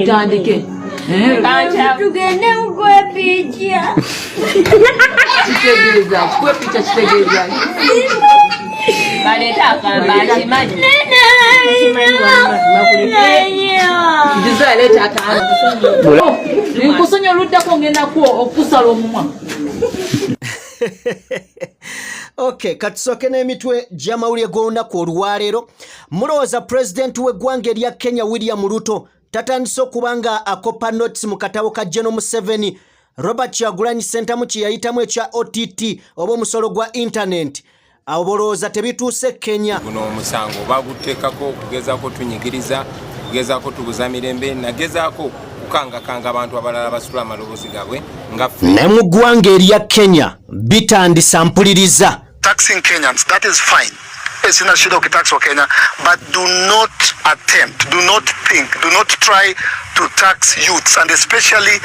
tutandike. Tugende mukwepicha. Kitegeeza, kwepicha kitegeeza. Baleta akamba akimanyi. Ndiza leta akamba. Nkusonyo luddako ngenda ku okusala omumwa. Okay, katusoke n'emitwe gy'amawulire g'olunaku olwaleero. Mulowooza President w'eggwanga erya Kenya William Ruto tatandise okuba nga akopa notes mu katabo ka General Museveni Robert Kyagulanyi Ssentamu kye yayitamu ekya OTT oba omusolo gwa internet. Awo bolowooza tebituuse Kenya. Guno omusango baguteekako okugezaako tunyigiriza, okugezaako tubuza mirembe, nagezaako kukangakanga abantu abalala basula amaloboozi gaabwe nga ne mu ggwanga erya Kenya bitandisa mpuliriza. Taxing Kenyans, that is fine. Sina shida ukitax wa Kenya, but do not attempt, do not think, do not try to tax youths and especially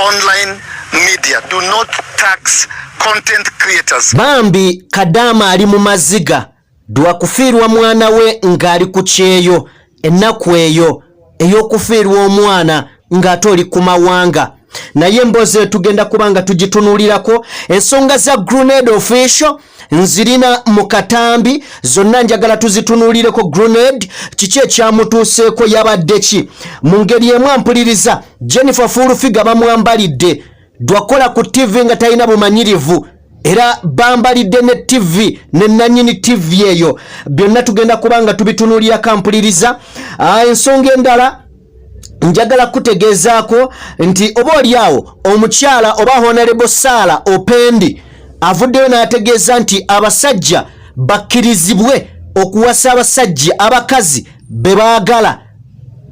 online media. Do not tax content creators. Bambi Kadama ali mu Amaziiga dwakufiirwa mwana we ng'ali ku kyeyo ennaku eyo ey'okufiirwa omwana ng'ate oli ku mawanga. Naye emboozi tugenda kubanga tugitunuulirako ensonga za grenade official nzirina mu katambi zonna njagala tuzitunuulireko. Grenade kiki ekyamutuuseeko yabadde ki mu ngeri emu ampuliriza Jennifer Furufiga bamwambalidde dwakola ku TV nga talina bumanyirivu era bambalidde ne TV ne nannyini TV eyo byonna tugenda kubanga tubitunuulirako ampuliriza. Ensonga endala njagala kutegezaako nti oba oliawo omukyala oba Honorable Sala Opendi avuddeyo n'ategeeza nti abasajja bakkirizibwe okuwasa abasajja abakazi be baagala.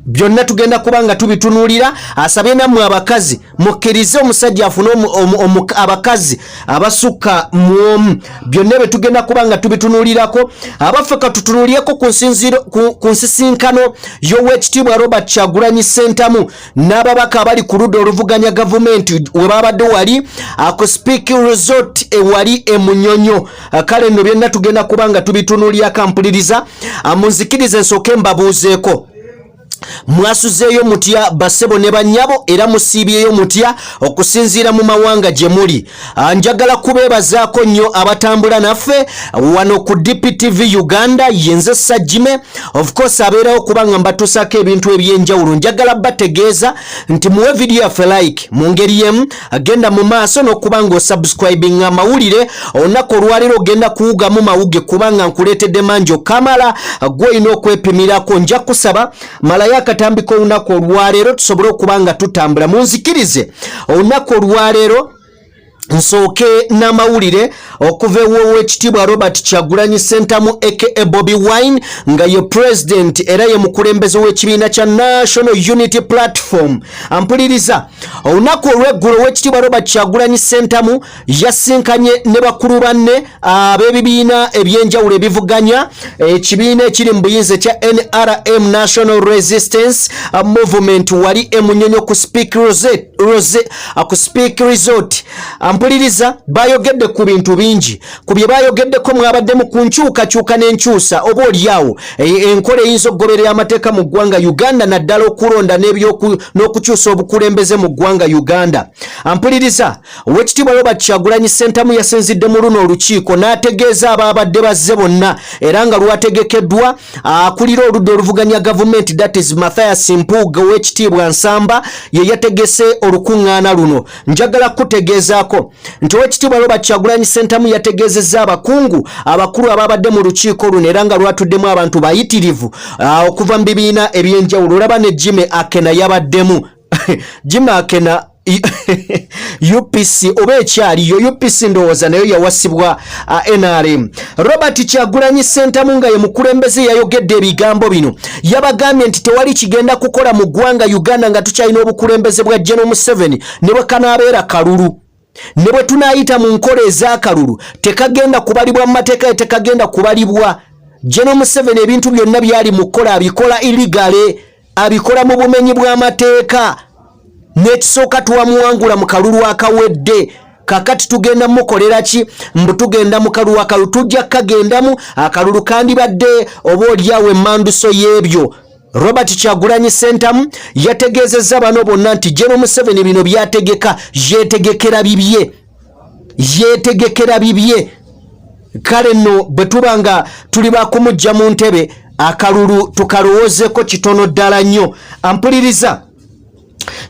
Byonna tugenda kubanga tubitunuulira. Asabye nammwe abakazi mukkirize omusajja afune abakazi abasukka mu omu. Byonna bye tugenda kubanga tubitunuulirako. Abaffe katutunuulyeko ku nsisinkano y'Oweekitiibwa Robert Kyagulanyi Ssentamu n'ababaka abali ku ludda oluvuganya gavumenti we babadde wali ku Speak Resort ewali e Munyonyo. Kale nno byonna tugenda kubanga tubitunuulyako ampuliriza. Munzikirize nsooke mbabuuzeeko. Mwasuzeeyo mutya basebo ne bannyabo era musiibyeyo mutya okusinziira mu mawanga gye muli. Njagala kubeebazaako nnyo abatambula naffe wano ku DPTV Uganda. Yenze Sajjime of course abeerawo kubanga mbatuusako ebintu eby'enjawulo. Njagala bategeeza nti muwe video yaffe like mu ngeri yemu agenda mu maaso n'okubanga osubscribing amawulire olunaku olwaleero ogenda kuwugamu mawuge kubanga nkuleetedde manjo kamala gw'olina okwepimirako. Nja kusaba malayo akatambiko olunaku olwaleero tusobole okubanga tutambula. Munzikirize olunaku olwaleero nsooke n'amawulire okuva ew'Oweekitiibwa Robert Kyagulanyi Ssentamu aka Bobi Wine nga ye president era ye mukulembeze w'ekibiina kya National Unity Platform. Ampuliriza olunaku olw'eggulo Oweekitiibwa Robert Kyagulanyi Ssentamu yasinkanye ne bakulu banne ab'ebibiina eby'enjawulo ebivuganya ekibiina ekiri mu buyinza kya NRM National Resistance Movement wali e Munyonyo ku Speak Resort. Ampuliriza bayogedde ku bintu bingi ku bye bayogeddeko mwabaddemu ku nkyukakyuka n'enkyusa oba oliawo enkola eyinza okugoberera amateeka mu ggwanga Uganda naddala okulonda n'okukyusa obukulembeze mu ggwanga Uganda. Ampuliriza Oweekitiibwa Robert Kyagulanyi Ssentamu yasinzidde mu luno olukiiko n'ategeeza ababadde bazze bonna era nga lwategekeddwa akulira oludda oluvuganya gavumenti that is Mathias Mpuuga Oweekitiibwa Nsamba ye yategese olukuŋŋaana luno. Njagala kutegeezaako nti Oweekitiibwa Robert Kyagulanyi Ssentamu yategeezezza abakungu abakulu ababadde mu lukiiko luno era nga lwatuddemu abantu bayitirivu okuva mu bibiina eby'enjawulo. Olaba ne Jimmy Akena yabaddemu. Jimmy Akena UPC oba ekyaliyo UPC ndowooza nayo yawasibwa NRM. Robert Kyagulanyi Ssentamu nga ye mukulembeze yayogedde ebigambo bino. Yabagambye nti tewali kigenda kukola mu ggwanga Uganda nga tukyalina obukulembeze bwa General Museveni ne bwe kanaabeera kalulu. Ne bwe tunaayita mu nkola ez'akalulu tekagenda kubalibwa mu mateeka tekagenda kubalibwa. General Museveni ebintu byonna byali mu kkola abikola illegale, abikola mu bumenyi bw'amateeka. Nekisooka tuwamuwangula mu kalulu akawedde. Kakati tugenda mukolera ki? Mbu tugenda mu kalulu akalulu tujja kagendamu akalulu kandibadde oba oliawo emmanduso y'ebyo Robert Kyagulanyi Ssentamu yategeezezza bano bonna nti General Museveni bino byategeka yeetegekera bibye kale nno bwe tuba nga tuli bakumujja mu ntebe akalulu tukalowoozeko kitono ddala nnyo. Ampuliriza,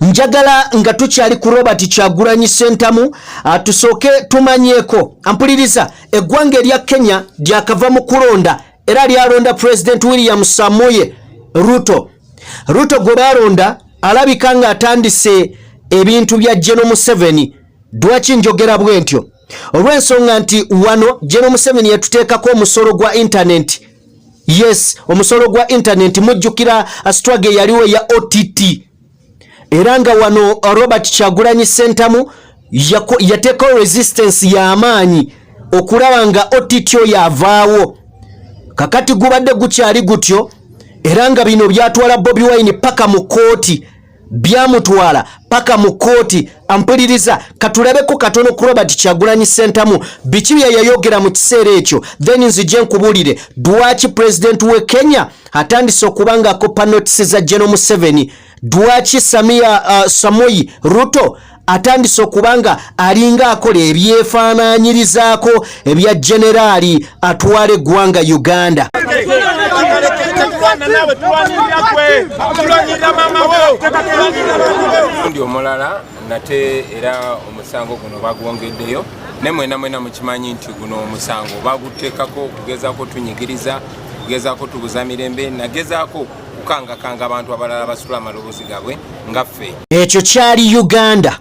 njagala nga tukyali ku Robert Kyagulanyi Ssentamu tusooke tumanyeeko. Ampuliriza, eggwanga erya Kenya lyakava mu kulonda era lyalonda President William Samoei Ruto gwe balonda alabika nga atandise ebintu bya General Museveni. Dwaki njogera bwe ntyo? Olw'ensonga nti wano General Museveni yatuteekako omusolo gwa internet. Yes, omusolo gwa internet mujjukira struggle yaliwo ya OTT. Era nga wano Robert Kyagulanyi Ssentamu yateekawo resistance y'amaanyi okulaba nga OTT yavaawo. Kakati gubadde gukyali gutyo era nga bino byatwala Bobi Wine paka mu kooti. Byamutwala paka mu kooti. Ampuliriza, katulabeko katono ku Robert Kyagulanyi Ssentamu biki bye yayogera mu kiseera ekyo, then nzije nkubulire dwaki president we Kenya atandise okubangako panotisi za General Museveni, dwaki Samoei Ruto atandise okubanga alinga akola ebyefaananyirizaako ebya generali atwala eggwanga Uganda. Ndi omulala nate era omusango guno bagwongeddeyo ne mwena mukimanyi nti guno omusango baguteekako okugezaako tunyigiriza, okugezaako tubuza mirembe, nagezaako kukangakanga abantu abalala basula amaloboozi gaabwe nga ffe. Ekyo kyali Uganda.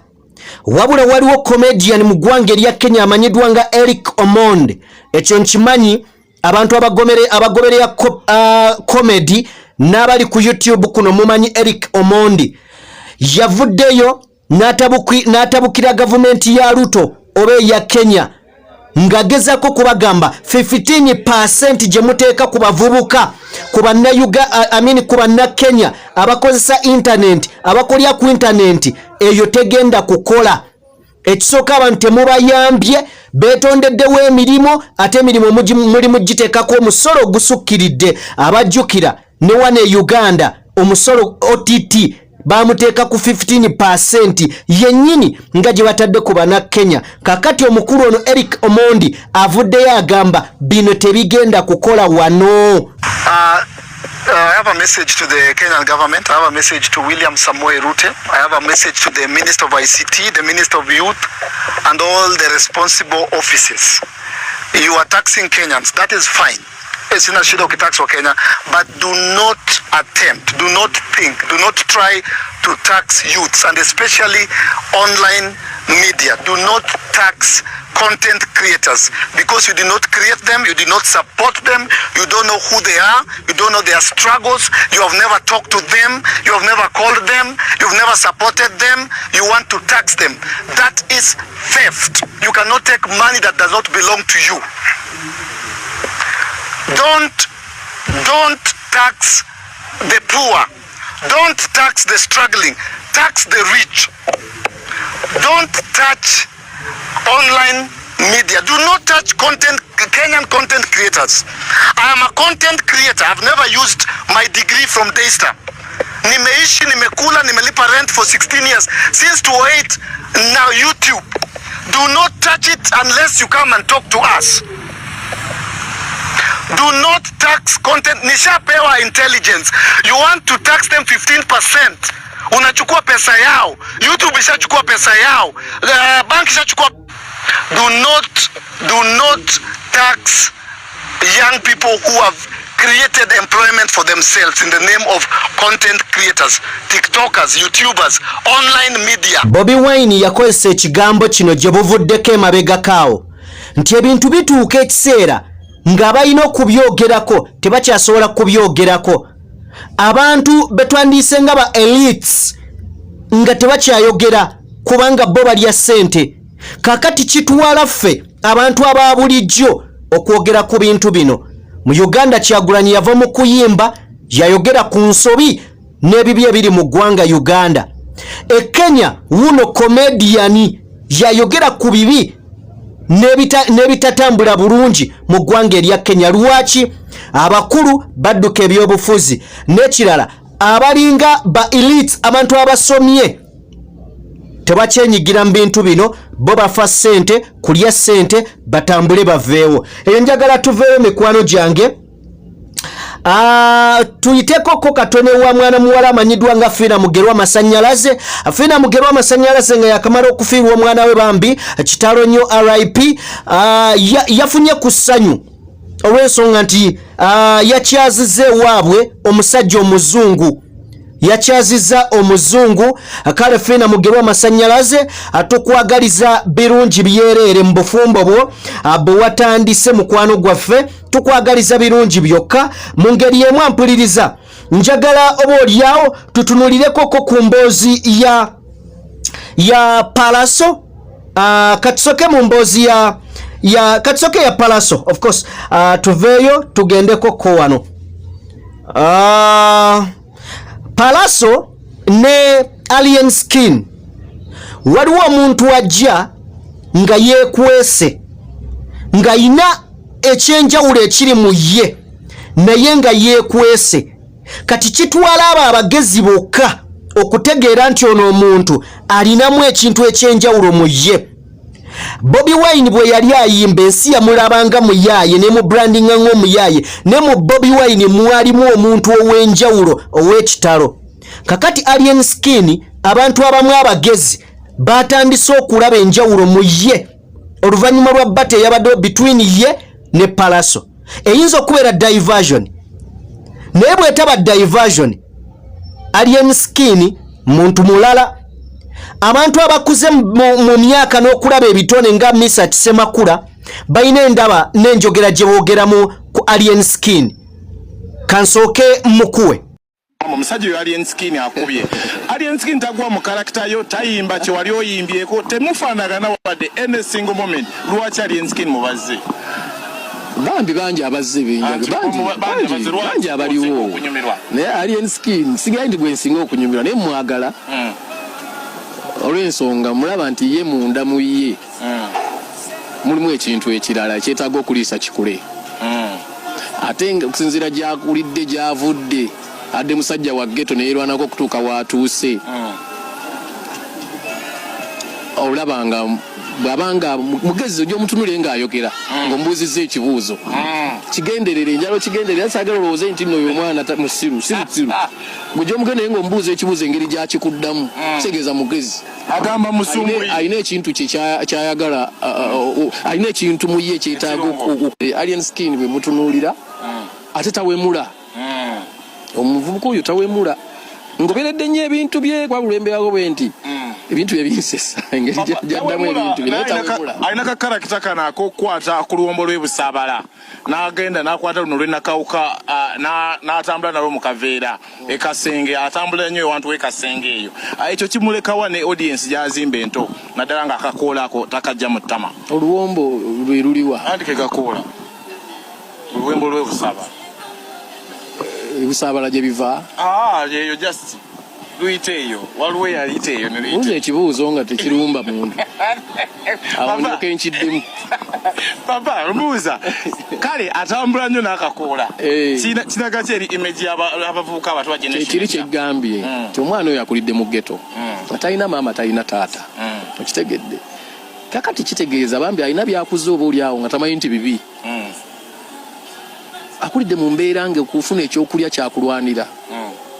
Wabula waliwo comedian mu ggwanga erya Kenya amanyiddwa nga Eric Omondi. Ekyo nkimanyi abantu abagoberera comedy n'abali ku YouTube kuno mumanyi Eric Omondi. Yavuddeyo n'atabukira gavumenti ya Ruto oba eya Kenya ng'agezaako kubagamba 15% gye muteeka ku bavubuka ku bannakenya abakozesa internet, abakolya ku internet eyo tegenda kukola. Ekisooka abantu temubayambye, beetondeddewo emirimu, ate emirimu mulimu giteekako omusolo ogusukkiridde. Abajjukira ne wane Uganda omusolo OTT bamuteeka ku 15% yennyini nga gye batadde ku bannakenya. Kakati omukulu ono Eric Omondi avuddeyo agamba bino tebigenda kukola wano. I have a message to the Kenyan government. I have a message to William Samoei Ruto. I have a message to the Minister of ICT, the Minister of Youth, and all the responsible offices. You are taxing Kenyans. That is fine. Sina shida ukitax wa Kenya, but do not attempt, do not think, do not try to tax youths, and especially online media. Do not tax content creators because you did not create them, you did not support them, you don't know who they are, you don't know their struggles, you have never talked to them, you have never called them, you've never supported them, you want to tax them. That is theft. You cannot take money that does not belong to you. Don't tax the poor. Don't tax the struggling. Tax the rich. Don't touch online media. Do not touch Kenyan content creators. I am a content creator. I've never used my degree from Daystar. Nimeishi, nimekula, nimelipa rent for 16 years. Since 2008, now YouTube. Do not touch it unless you come and talk to us. Do not tax content. Nishapewa intelligence. You want to tax them 15%. Unachukua pesa yao. YouTube ishachukua pesa yao. Bank ishachukua. Do not tax young people who have created employment for themselves in the name of content creators, TikTokers, YouTubers, online media. Bobi Wine yakozesa ekigambo kino gye buvuddeko emabega kaawo nti ebintu bituuka ekiseera ng'abalina okubyogerako tebakyasobola kubyogerako. Abantu betwandiise nga ba elites nga tebakyayogera kubanga bo balya ssente. Kakati kitwala ffe abantu aba bulijjo okwogera ku bintu bino. Mu Uganda Kyagulanyi yava mu kuyimba yayogera ku nsobi n'ebibi ebiri mu ggwanga Uganda. E Kenya wuno comedian yayogera ku bibi nebitatambula bulungi mu ggwanga erya Kenya. Lwaki? Abakulu badduka ebyobufuzi n'ekirala abalinga ba elite abantu abasomye tebakyenyigira mu bintu bino, bo bafa ssente, kulya ssente, batambule baveewo. Eyo njagala tuveewo mikwano gyange. Tuyitekoko katone wa mwana muwala amanyidwa nga Afina Mugerwa Amasanyalaze. Afina Mugerwa Amasanyalaze nga yakamala okufiirwa omwana we Bambi kitalo nnyo RIP. Yafunye ku ssanyu olw'ensonga nti yakyazizza ewaabwe omusajja omuzungu. Yakyaziza omuzungu. Kale Afina Mugerwa Amasanyalaze atukwagaliza birungi byereere mu bufumbo bwo bwe watandise mukwano gwaffe. Tukwagaliza birungi byokka mu ngeri emu ampuliriza. Njagala oboolyawo tutunulireko ku mboozi ya Palaso. Katusoke mu mboozi katusoke ya Palaso of course. Tuveeyo tugendeko ko wano. Palaso ne Alien Skin. Waliwo omuntu wajja nga yeekwese nga ina ekyenjawulo ekiri mu ye naye nga yeekwese. Kati kitwala abo abagezi bokka okutegeera nti ono omuntu alinamu ekintu ekyenjawulo mu ye. Bobi Wine bwe yali ayimba ensi yamulabanga muyaaye ne mu brandinga ng'omuyaaye, ne mu Bobi Wine mwalimu omuntu ow'enjawulo ow'ekitalo. Kakati Alien Skin abantu abamu abagezi batandise okulaba enjawulo mu ye oluvannyuma lwa bate yabadde between ye ne Palaso. Eyinza okubeera diversion, naye bwetaba diversion, Alien Skin muntu mulala. Abantu abakuze mu myaka n'okulaba ebitone nga Misa Kisemakula balina endaba n'enjogera gye boogeramu ku Alien Skin. Kansooke mukuwe. Omusajja oyo Alien Skin akubye. Alien Skin tagwa mu karakita yo, tayimba kye wali oyimbyeko, temufaanagana wadde any single moment. Lwaki Alien Skin mubazze? Bambi bangi abazze benjaga bangi abaliwo naye Alien Skin sigaye ndi gwensinga okunyumirwa naye mwagala olw'ensonga mulaba nti ye munda mu ye mulimu ekintu ekirala ekyetaaga okuliisa kikule ate nga okusinziira gy'akulidde gy'avudde adde musajja wa ghetto neerwanako okutuuka w'atuuse olabanga bwabanga mugezi ojja omutunule ng'ayogera ng'omubuuzizza ekibuuzo kigenderere njalo kigenderere saagala olowooze nti nno oyo omwana musiru bw'ojja omugenda naye ng'omubuuza ekibuuzo engeri gy'akikuddamu kitegeeza mugezi agamba musumbuyi alina ekintu kye kyayagala alina ekintu mu ye kyetaaga Alien Skin bwe mutunuulira ate tawemula omuvubuka oyo tawemula ngoberedde nnyo ebintu bye kwabulemberago bwe nti ebintu ebinsesa engeri gyaddamu ebintu binatawemula alina kakarakita kana ak'okukwata ku luwombo lw'ebusaabala n'agenda n'akwata luno lw'enakawuka n'atambula nalwo mu kaveera ekasenge atambula nnyo ewantu w'ekasenge eyo ekyo kimulekawa ne audience gy'azimba ento naddala ng'akakoolako takajja mu ttama oluwombo lwe luliwa anti ke gakoola oluwombo lw'ebusaabala ebusaabala gye biva yeyo just luyite eyo waliwo eyayite eyo nze ekibuuzo nga tekirumba muntu awo ndoka enkiddemu papa mbuuza kale atambula nnyo n'akakoola kinaga ki eri image y'abavubuka abato ba generation kiri kyeggambye ti omwana oyo akulidde mu ghetto atalina maama talina taata okitegedde kakati kitegeeza Bambi alina byakuze oba oliawo nga tamanyi nti bibi akulidde mu mbeera ng'okufuna ekyokulya kyakulwanira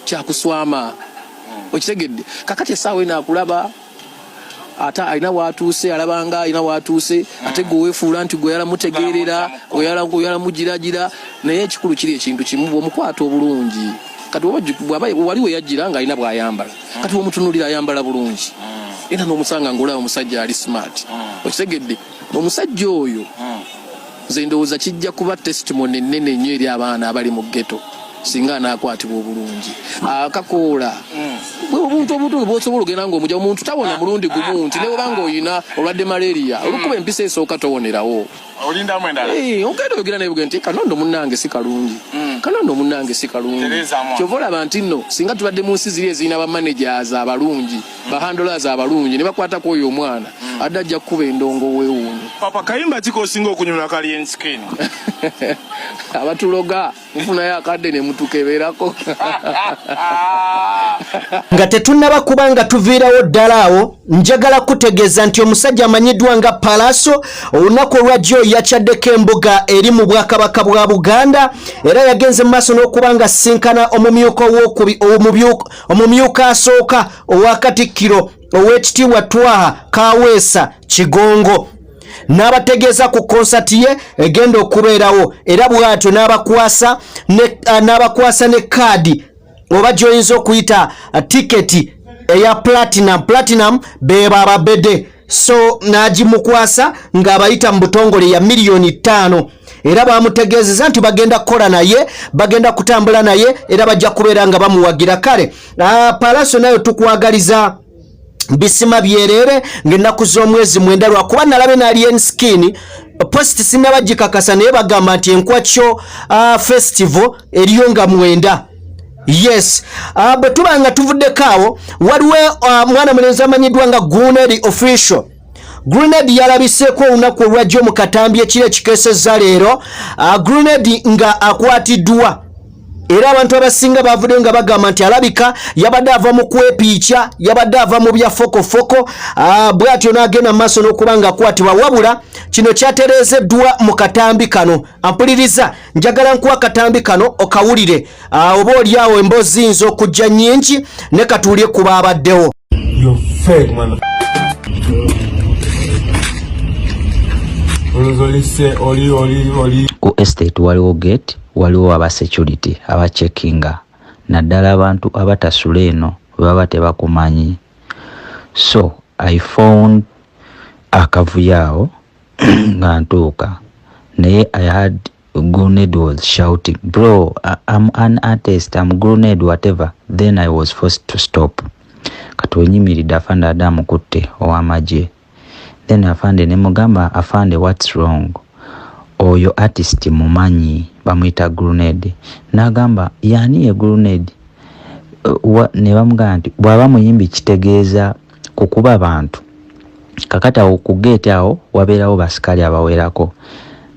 kyakuswama okitegedde kakati essaawa eno akulaba ate alina watuuse alabanga alina watuuse ate gwe weefuula nti gwe yalamutegeerera yalamugiragira naye ekikulu kiri ekintu kimu bw'omukwata obulungi kati wali we yajjira nga alina bw'ayambala kati bw'omutunuulira ayambala bulungi era n'omusanga ng'olaba omusajja ali smart okitegedde omusajja oyo nze ndowooza kijja kuba testimony ennene nnyo eri abaana abali mu ghetto singa anaakwatibwa obulungi akakoola obuntu obutuufu bw'osobola ogenda ng'omujja omuntu tawona mulundi gumu nti ne bwobanga oyina olwadde malaria olukuba empisa esooka towonerawo olinda mwendala ogenda oyogera naye bugenti kanondo munnange si kalungi kanondo munnange si kalungi kyovola abantu nno singa tubadde mu nsi ziri ezirina bamanagers abalungi bahandlers abalungi ne bakwatako oyo omwana adda ajja kukuba endongo weewuunyo papa kayimba kiko osinga okunyumira kalien skin abatuloga nfunayo akadde ne mutukeberako nga tetunnaba kuba nga tuviirawo ddala awo njagala kutegeeza nti omusajja amanyiddwa nga Palaso olunaku olwajjo yakyaddeko embuga eri mu bwakabaka bwa Buganda era yagenze mu maaso n'okuba nga sinkana omumyuka asooka owa Katikkiro ow'ekitiibwa Twaha Kaweesa Kigongo n'abategeeza ku konsati ye egenda okubeerawo era bw'atyo n'abakwasa ne kaadi oba gy'oyinza okuyita tiketi eya platinum beba ababede so n'agimukwasa ng'abayita mu butongole ya $5,000,000 era bamutegeezeza nti bagenda kukola naye bagenda kutambula naye era bajja kubeera nga bamuwagira kale Palaso nayo tukwagaliza bisima byerere ng'ennaku z'omwezi 9 lwakuba nalabe n'alien skin post sinabagikakasa naye bagamba nti enkwakyo festival eriyo nga 9 yes bwe tuba nga tuvuddeko awo waliwo mwana mulenzi amanyiddwa nga Grenade official Grenade yalabiseeko olunaku olwajjo mu katambi ekiro ekikeesezza leero Grenade nga akwatiddwa era abantu abasinga bavudde nga bagamba nti alabika yabadde ava mu kwepiikya yabadde ava mu bya fokofoko bw'atyo n'agenda mu maaso n'okuba nga akwatibwa wabula kino kyatereezeddwa mu katambi kano ampuliriza njagala nkuwa katambi kano okawulire oba oliawo emboozi ziyinza okujja nnyingi ne katuulye ku baabaddewo ku estate waliwo gate waliwo aba security aba checkinga naddala abantu abatasula eno baba tebakumanyi so I found akavuyawo nga ntuuka naye I had Grenade was shouting bro I'm an artist I'm Grenade whatever then I was forced to stop kati wenyimiridde afande adamukutte ow'amagye then afande ne mugamba afande what's wrong oyo artist mumanyi bamuyita Grenade n'agamba yani ye Grenade ne bamugamba nti bw'aba muyimbi kitegeeza kukuba abantu kakati awo ku gate awo wabeerawo basikali abawerako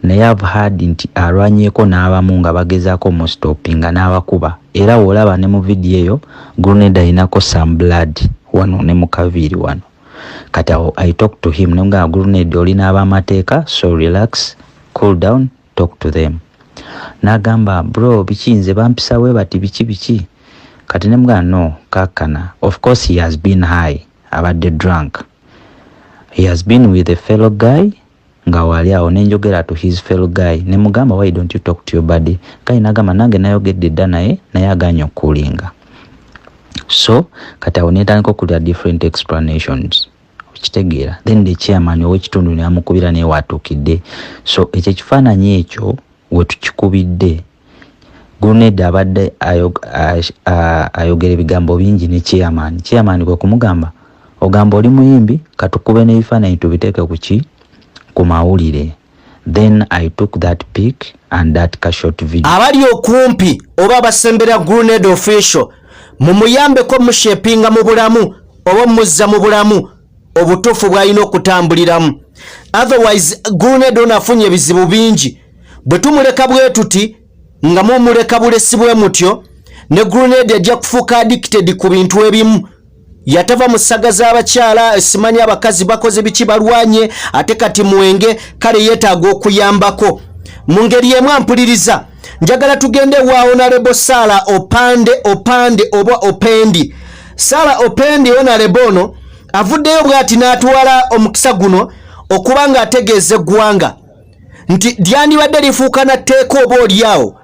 naye I've heard nti alwanyeeko n'abamu nga bagezaako mu stoppinga n'abakuba era woolaba ne mu vidiyo eyo Grenade ayinako some blood wano ne mu kaviiri wano kati awo I talk to him nemugamba Grenade olina ab'amateeka so relax cool down talk to them n'agamba bro bikinze bampisa we bati biki kati nemugamba no kakana of course he has been high abadde drunk he has been with a fellow guy nga wali awo nenjogera to his fellow guy nemugamba why don't you talk to your buddy guy n'agamba nange nayogedde dda naye aganya okulinga so kati awo netandika okulya different explanations okitegeera then the chairman ow'ekitundu ne amukubira naye watuukidde so ekyo ekifaananyi ekyo we tukikubidde Grenade abadde ayogera ebigambo bingi ne chairman kwe kumugamba ogamba oli muyimbi katukube n'ebifaananyi tubiteeke ku mawulire then I took that pic and that short video abali okumpi oba basembera Grenade official mumuyambeko mushepinga mu bulamu oba muzza mu bulamu obutuufu bw'alina okutambuliramu otherwise Grenade onafunye ebizibu bingi bwe tumuleka bwe tuti nga mumuleka bulesi bwe mutyo ne Grenade ajja kufuuka addicted ku bintu ebimu yatava mu ssaga z'abakyala simanyi abakazi bakoze biki balwanye ate kati mwenge kale yeetaaga okuyambako mu ngeri emu ampuliriza njagala tugende wa Honorable Sala Opande oba Opendi Sala Opendi Honorable ono avuddeyo bw'ati n'atwala omukisa guno okuba nga ategeeza eggwanga nti lyandibadde lifuuka na tteeka oba olyawo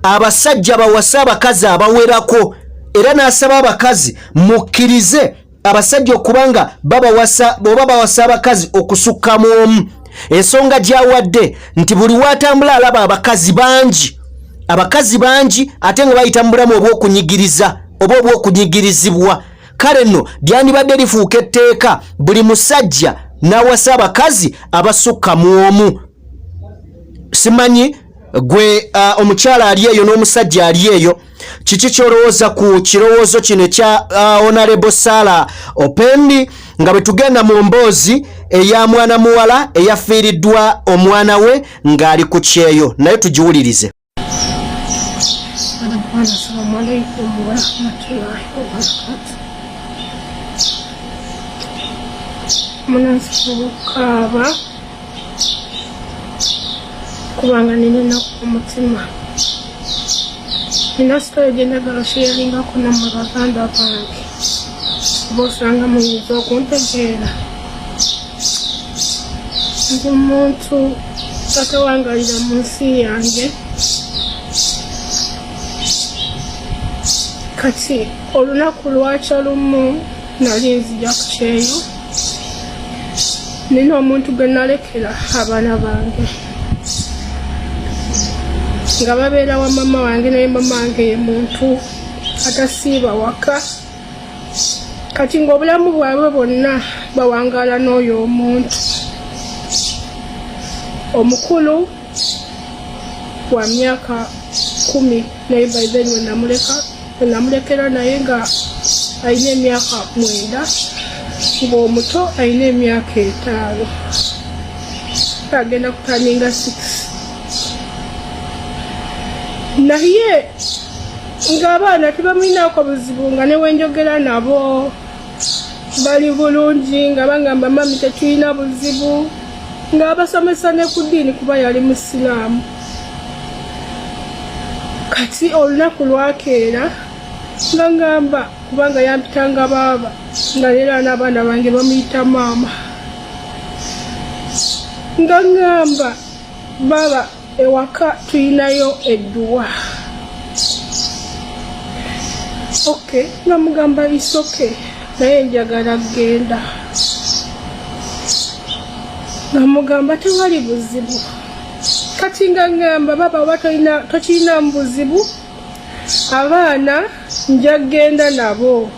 abasajja bawasa abakazi abawerako era n'asaba abakazi mukkirize abasajja okubanga baba bawasa abakazi okusukkamu omu ensonga gy'awadde nti buli watambula alaba abakazi bangi ate nga bayita mu bulamu obw'okunyigiriza oba obw'okunyigirizibwa kale nno lyandibadde lifuuka etteeka buli musajja n'awasa abakazi abasukka mu omu simanyi gwe omukyala ali eyo n'omusajja ali eyo kiki kyolowooza ku kirowoozo kino ekya Honorable Sarah Opendi nga bwe tugenda mu mboozi eya mwana muwala eyafiiriddwa omwana we ng'ali ku kyeyo naye tugiwulirize. Assalamu alaikum wa rahmatullahi wa barakatuh. Munasukaba kubanga nina n'omutima. Nina story gyenagala sharinga kuna mu baganda bange. Bosanga muyinza okuntegeera. Ndi omuntu atawangalira mu nsi yange. Kati olunaku lwakya lumu nali nzija ku kyeyo nina omuntu gwe nalekera abaana bange nga babeera wa mama wange naye mama wange ye muntu atasiiba waka kati ng'obulamu bwabwe bwonna bawangaala n'oyo omuntu omukulu wa myaka 10 naye by then namulekera naye nga alina emyaka 9 ng'omuto alina emyaka 5 agenda kutaninga 6 naye ng'abaana tebamulinaako buzibu nga newenjogera nabo bali bulungi nga bangamba mami tetulina buzibu ng'abasomesa ne ku ddiini kuba yali musiraamu kati olunaku lwakeera nga ngamba kubanga yampitanga baaba nga leero n'abaana bange bamuyita maama nga ngamba baba ewaka tuyinayo edduwa okay namugamba isoke naye njagala genda namugamba tewali buzibu kati nga ngamba baba oba tokirina buzibu abaana nja genda nabo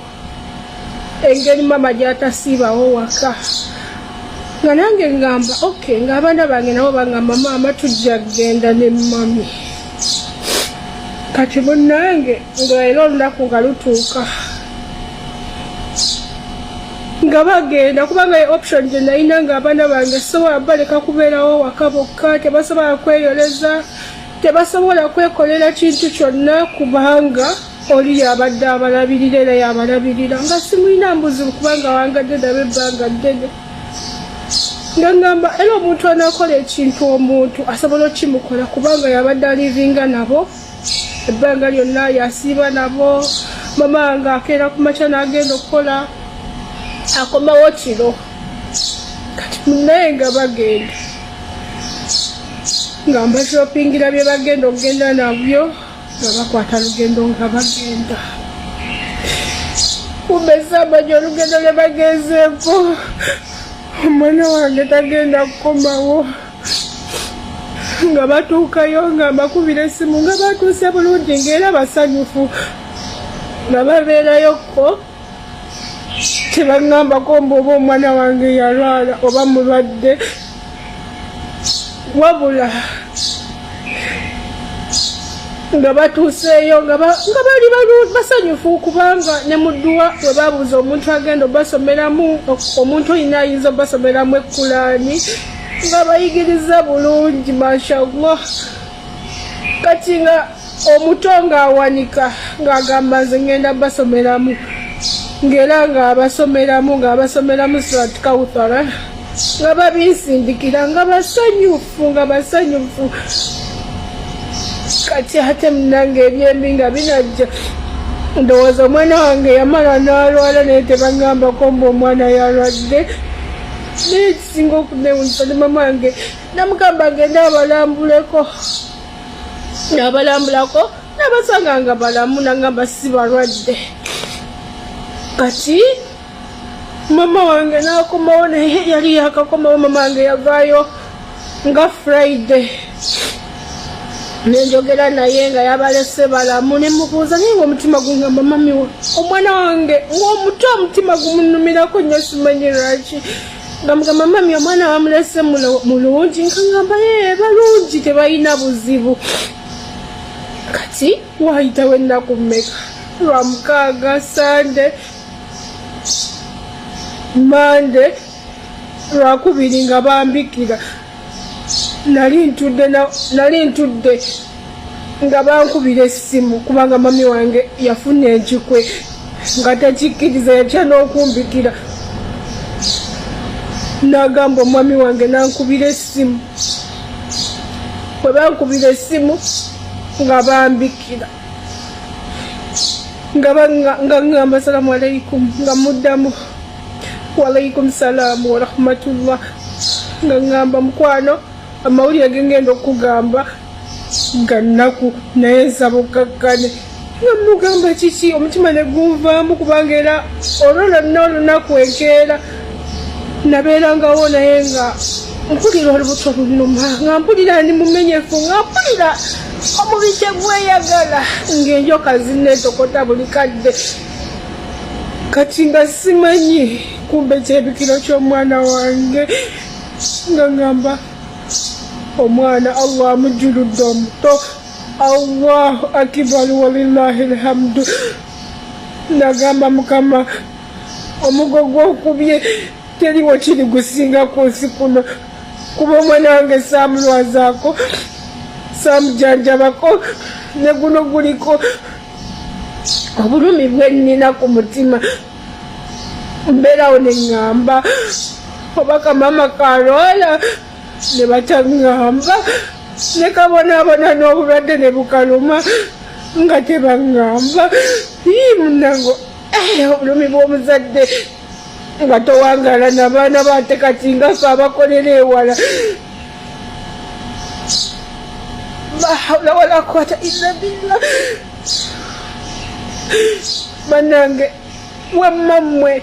engeri mama gyatasiibawo waka nga nange ngamba okay ng'abaana bange nabo bangamba maama tujja genda ne mami kati munnange nga era olunaku nga lutuuka nga bagenda kubanga option gye nalina ng'abaana bange sobola baleka kubeerawo waka bokka tebasobola kweyoleza tebasobola kwekolera kintu kyonna kubanga oli yabadde abalabirira era yabalabirira nga simulina mbuzibu kubanga wangadde nabo ebbanga ddene nga ngamba era omuntu anaakola ekintu omuntu asobola okimukola kubanga yabadde alivinga nabo ebbanga lyonna yasiiba nabo mama wange akeera ku makya n'agenda okukola akomawo kiro kati munaye nga bagenda nga mbashopingira bye bagenda okugenda nabyo nga bakwata lugendo nga bagenda kumesa amanyi olugendo lwe bagenzeeko omwana wange tagenda kukomawo nga batuukayo nga mbakubira essimu nga batuuse bulungi ng'era basanyufu nga babeerayokko tebangambako mbu oba omwana wange yalwala oba mulwadde wabula nga batuuseeyo nga bali basanyufu kubanga ne mudduwa we babuuza omuntu agenda obasomeramu omuntu olina ayinza obasomeramu ekkulaani nga bayigiriza bulungi mashallah kati nga omuto ng'awanika ng'agamba nze ngenda basomeramu ng'era ng'abasomeramu surat Kawthara nga babisindikira nga basanyufu kati ate munange ebyembi nga binajja ndowooza omwana wange yamala n'alwala naye tebangambako mbu omwana yalwadde naye ekisinga okunewunyisa ne mama wange namugamba agende abalambuleko n'abalambulako n'abasanga nga balamu nangamba si balwadde kati mama wange n'akomawo naye yali yakakomawo mama wange yavaayo nga Friday nenjogera naye nga yabalese balamu nemubuuza naye ng'omutima gungamba mami omwana wange ng'omuto omutima gumunumirako nnyo simanyi lwaki Ngamugamba mami omwana bamulese mulungi nkangamba balungi tebalina buzibu kati wayitawo ennaku mmeka lwamukaaga Sande Mande lwakubiri nga bambikira nali ntudde nga bankubira essimu kubanga mami wange yafuna enkikwe nga takikkiriza yatya n'okumbikira nagamba omwami wange nankubira essimu bwe bankubira essimu nga bambikira nga ngamba salamu alaikum nga muddamu walaikum salaamu warahmatullah nga ngamba mukwano amawulire gengenda okugamba gannaku naye nsaba okkakkane nga mugamba kiki omutima ne gunvaamu kubanga era olwo lwonna olunaku enkeera nabeerangawo naye nga mpulira olubuto lunuma nga mpulira ndi mumenyefu nga mpulira omubiri tegweyagala ng'enjoka zinneetokota buli kadde kati nga simanyi kumbe kyebikiro ky'omwana wange nga ngamba omwana Allah amujjuludde omuto Allahu akibaru walillahi alhamdu nagamba mukama omugo gw'okubye teriwo kiri gusinga ku nsi kuno kuba omwana wange saamulwazaako saamujanjabako ne guno guliko obulumi bwe nnina ku mutima mbeerawo ne ŋŋamba obaka mama Karola ne bataŋŋamba ne kabonaabona n'obulwadde ne bukaluma nga tebaŋŋamba munango obulumi bw'omuzadde nga towangala n'abaana baate kati nga fe abakolera ewala la hawla wala quwwata illa billah banange wemmammwe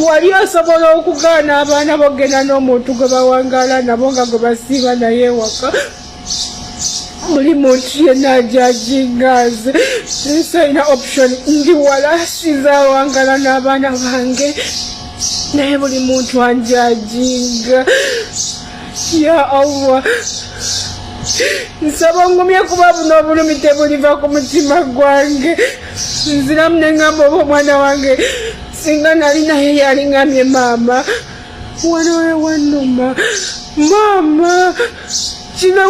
wali osobola okugaana abaana bogenda n'omuntu gwe bawangala nabo nga gwe basiiba naye ewaka buli muntu yenna ajajingaze nsalina option ndi wala sizawangala n'abaana bange naye buli muntu anjajinga ya Allah nsaba ngumye kuba buno obulumi tebuliva ku mutima gwange nziramu ne ngamba oba omwana wange singa nali naye yaliŋŋamye maama wano ewanuma maama kino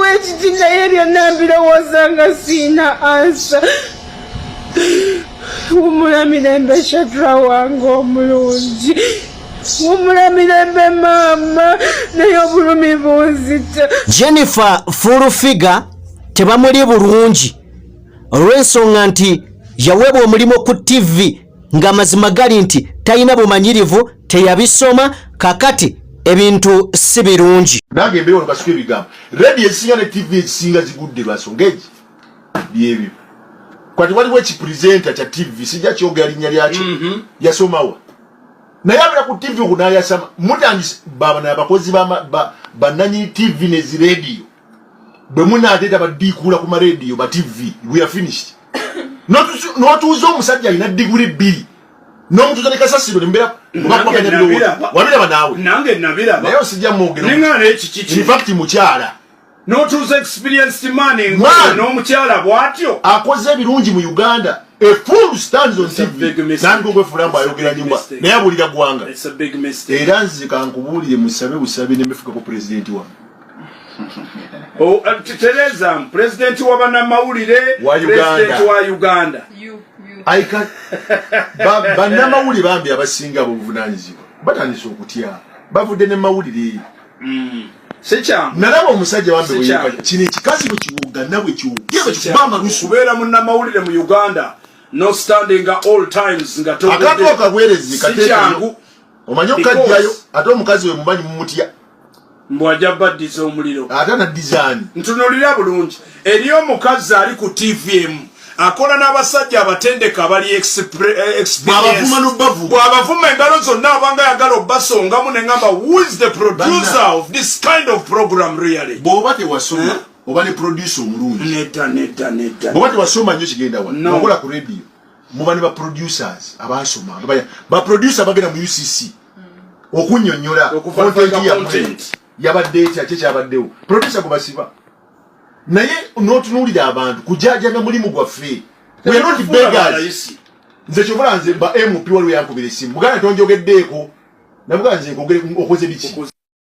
weekiti naye byonna mbirowooza nga siina ansa wumula mirembe Shatra wange omulungi wumula mirembe maama naye obulumi bunzita Jennifer Furufiga tebamuli bulungi olw'ensonga nti yaweebwa omulimu ku TV nga mazima gali nti talina bumanyirivu teyabisoma kakati ebintu si birungi nange mbeewo nebasuka ebigambo radio esinga ne TV ekisinga zigudde lwasonga egi byebyo kwati waliwo ekipresenta kya TV sijja kyogera linnya lyakyo yasomawa naye abera ku TV okunayasama mutandise babana abakozi bannanyini TV nezirediyo bwe munaateeta baddiikuula ku marediyo ba TV we are finished n'otuuza omusajja alina diguli 2 n'omutuuza ne kasasiro nembeera wabiraba naawe nange nabiraba naye osijja mwogero nengana ekikiki in fact mukyala n'otuuza experienced man n'omukyala bw'atyo akoze ebirungi mu Uganda a full stands on TV nandi ogwefulambo ayogera nyumba naye abulira gwanga era nze kankubuulire musabe busabe nemefuka ku pulezidenti wange Tereza, president wa banamawulire president wa Uganda aika banamawulire bambi abasinga obuvunanyizibwa batandise okutya bavudde ne mawulire secha nalaba omusajja wambe bweyuka kino ekikazi bwe kiwugana bwe kiwugeba kikubanga lusubeera munnamawulire mu Uganda no standing at all times nga togedde akatu akagwerezi kateekangu omanyi okajjayo ate omukazi we mumanyi mumutya mbwajja baddiza omuliro ate na design ntunulira bulungi eri omukazi ali ku TVM akola n'abasajja abatendeka abali experience bw'abavuma engalo zonna abanga yagala obbasongamu ne ngamba who is the producer of this kind of program really bw'oba tewasoma oba ne producer omulungi neta bw'oba tewasoma nnyo kigenda wano wakola ku radio mubani ba producers abasoma ba producer bagenda mu UCC okunyonyola content yabadde kya abaddewo producer go basiba naye notunulira abantu kujajaga mulimu gwaffe we not beggars nze chokola nze ba MP wali yankubira simu mugana tonjogeddeeko nabuga nze okoze biki